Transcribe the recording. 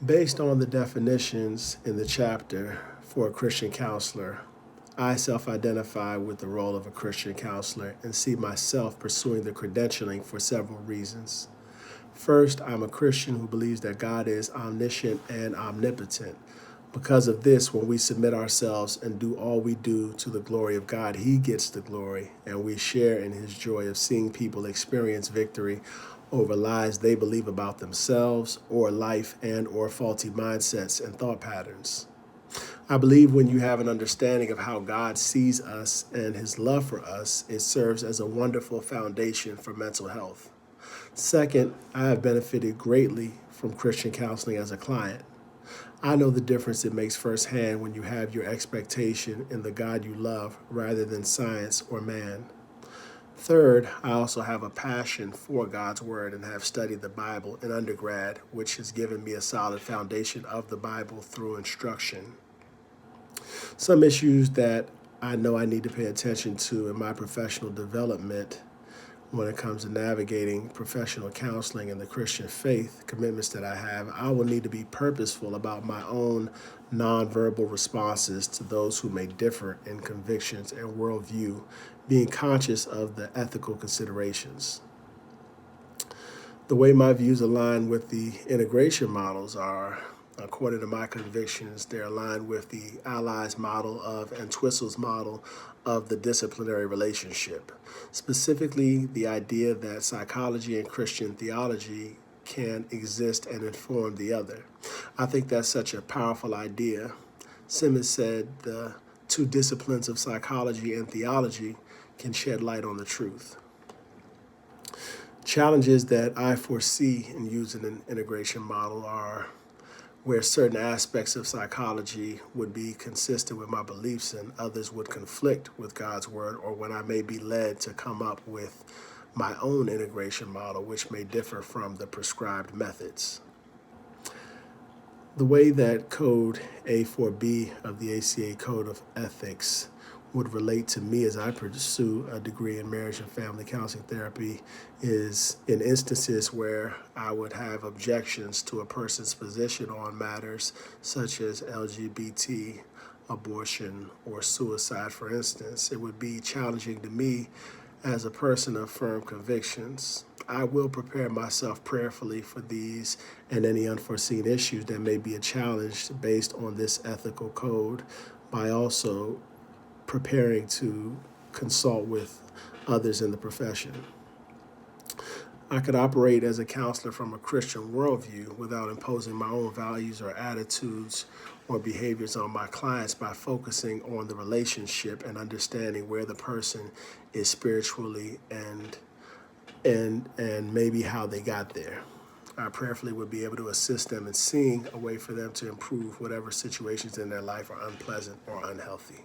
Based on the definitions in the chapter for a Christian counselor, I self-identify with the role of a Christian counselor and see myself pursuing the credentialing for several reasons. First, I'm a Christian who believes that God is omniscient and omnipotent. Because of this, when we submit ourselves and do all we do to the glory of God, He gets the glory, and we share in His joy of seeing people experience victory over lies they believe about themselves or life and or faulty mindsets and thought patterns. I believe when you have an understanding of how God sees us and His love for us, it serves as a wonderful foundation for mental health. Second, I have benefited greatly from Christian counseling as a client. I know the difference it makes firsthand when you have your expectation in the God you love rather than science or man. Third, I also have a passion for God's Word and have studied the Bible in undergrad, which has given me a solid foundation of the Bible through instruction. Some issues that I know I need to pay attention to in my professional development when it comes to navigating professional counseling and the Christian faith commitments that I have, I will need to be purposeful about my own nonverbal responses to those who may differ in convictions and worldview, being conscious of the ethical considerations. The way my views align with the integration models are, according to my convictions, they're aligned with the Allies model of and Twistle's model of the disciplinary relationship. Specifically, the idea that psychology and Christian theology can exist and inform the other. I think that's such a powerful idea. Simmons said the two disciplines of psychology and theology can shed light on the truth. Challenges that I foresee in using an integration model are where certain aspects of psychology would be consistent with my beliefs and others would conflict with God's word, or when I may be led to come up with my own integration model, which may differ from the prescribed methods. The way that Code A4B of the ACA Code of Ethics would relate to me as I pursue a degree in marriage and family counseling therapy is in instances where I would have objections to a person's position on matters such as LGBT, abortion, or suicide, for instance. It would be challenging to me as a person of firm convictions. I will prepare myself prayerfully for these and any unforeseen issues that may be a challenge based on this ethical code by also preparing to consult with others in the profession. I could operate as a counselor from a Christian worldview without imposing my own values or attitudes or behaviors on my clients by focusing on the relationship and understanding where the person is spiritually and maybe how they got there. I prayerfully would be able to assist them in seeing a way for them to improve whatever situations in their life are unpleasant or unhealthy.